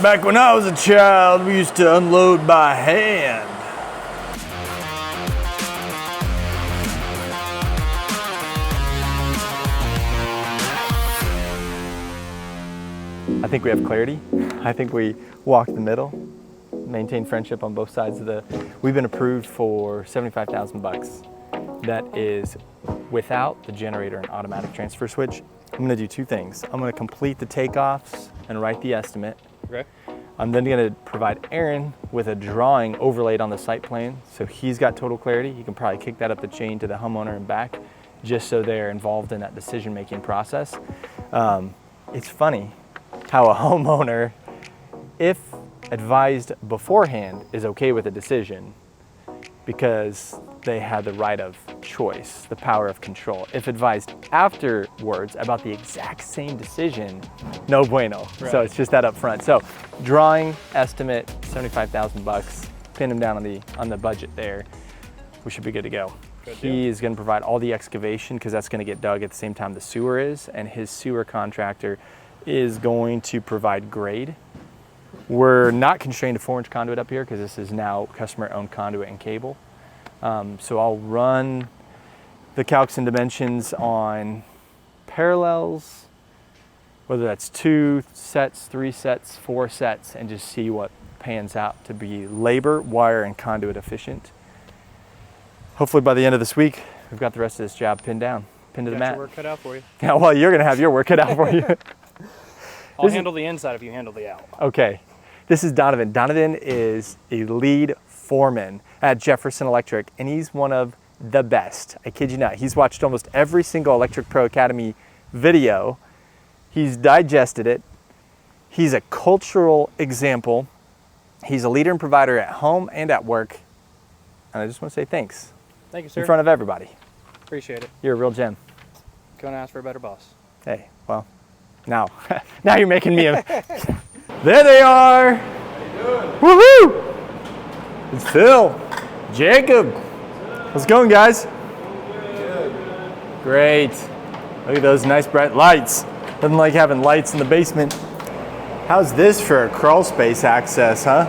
Back when I was a child, we used to unload by hand. I think we have clarity. I think we walk the middle, maintain friendship on both sides of the. We've been approved for 75,000 bucks. That is without the generator and automatic transfer switch. I'm gonna do two things. I'm gonna complete the takeoffs and write the estimate. Okay. I'm then gonna provide Aaron with a drawing overlaid on the site plan, so he's got total clarity. He can probably kick that up the chain to the homeowner and back, just so they're involved in that decision-making process. It's funny how a homeowner, if advised beforehand, is okay with a decision because they had the right of choice, the power of control. If advised afterwards about the exact same decision, no bueno. Right. So it's just that up front. So drawing, estimate, 75,000 bucks, pin him down on the budget there. We should be good to go. He is gonna provide all the excavation because that's gonna get dug at the same time the sewer is, and his sewer contractor is going to provide grade. We're not constrained to 4-inch conduit up here because this is now customer-owned conduit and cable. So I'll run the calcs and dimensions on parallels, whether that's 2 sets, 3 sets, 4 sets, and just see what pans out to be labor, wire, and conduit efficient. Hopefully by the end of this week, we've got the rest of this job pinned down, pinned to the mat. Your work cut out for you. Yeah, well, you're gonna have your work cut out for you. I'll handle the inside if you handle the out. Okay, this is Donovan. Donovan is a lead foreman at Jefferson Electric, and he's one of the best. I kid you not. He's watched almost every single Electric Pro Academy video. He's digested it. He's a cultural example. He's a leader and provider at home and at work. And I just want to say thanks. Thank you, sir. In front of everybody. Appreciate it. You're a real gem. Couldn't ask for a better boss. Hey, well, now you're making me a... There they are. Woohoo! It's Phil, Jacob. How's it going, guys? Good. Great. Look at those nice bright lights. Nothing like having lights in the basement. How's this for a crawl space access, huh?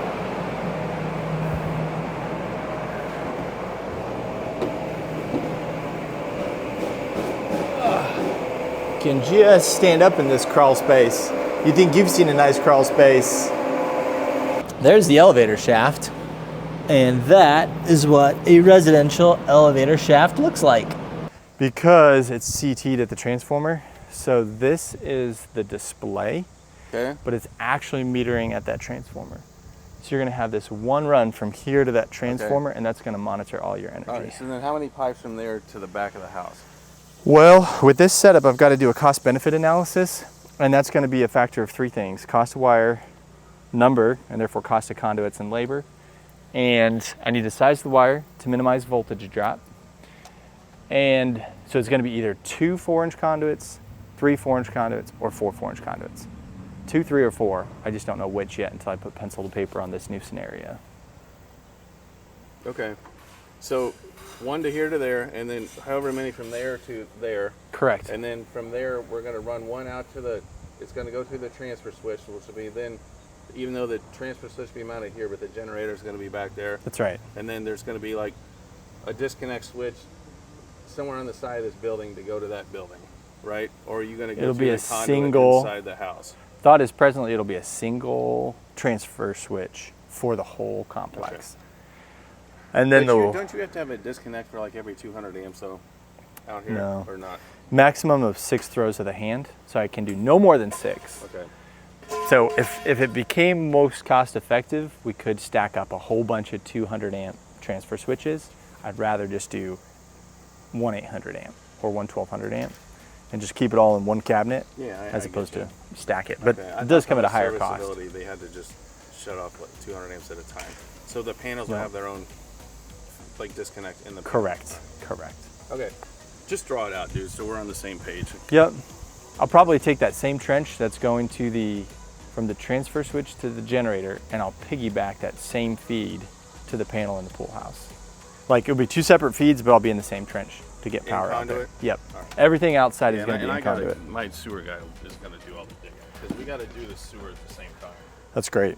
Can just stand up in this crawl space. You think you've seen a nice crawl space. There's the elevator shaft. And that is what a residential elevator shaft looks like. Because it's CT'd at the transformer, so this is the display, Okay. but it's actually metering at that transformer. So you're gonna have this one run from here to that transformer, and that's gonna monitor all your energy. All right, so then how many pipes from there to the back of the house? Well, with this setup, I've got to do a cost-benefit analysis, and that's going to be a factor of 3 things: cost of wire, number, and therefore cost of conduits and labor. And I need to size the wire to minimize voltage drop. And so it's going to be either 2 4-inch conduits, 3 4-inch conduits, or 4 4-inch conduits. 2, 3, or 4. I just don't know which yet until I put pencil to paper on this new scenario. Okay. So 1 to here to there, and then however many from there to there. Correct. And then from there, we're going to run 1 out to the, it's going to go through the transfer switch, which will be then, even though the transfer switch will be mounted here, but the generator is going to be back there. That's right. And then there's going to be like a disconnect switch somewhere on the side of this building to go to that building, right? Or are you going to go It'll through be the a conduit single inside the house? Thought is presently it'll be a single transfer switch for the whole complex. Okay. And then don't you have to have a disconnect for like every 200 amps though out here? No. Or not? Maximum of 6 throws of the hand, so I can do no more than 6. Okay. So if it became most cost effective, we could stack up a whole bunch of 200 amp transfer switches. I'd rather just do 1 800 amp or 1 1200 amp and just keep it all in one cabinet, as opposed to stack it. But it does come at a higher cost. They had to just shut off like 200 amps at a time. So the panels will have their own like disconnect in the panel. Correct. Okay. Just draw it out, dude, so we're on the same page. Yep. I'll probably take that same trench that's going to from the transfer switch to the generator, and I'll piggyback that same feed to the panel in the pool house. Like, it'll be 2 separate feeds, but I'll be in the same trench to get power out there. Yep. Right. Everything outside is going to be in conduit. My sewer guy is going to do all the digging, because we got to do the sewer at the same time. That's great.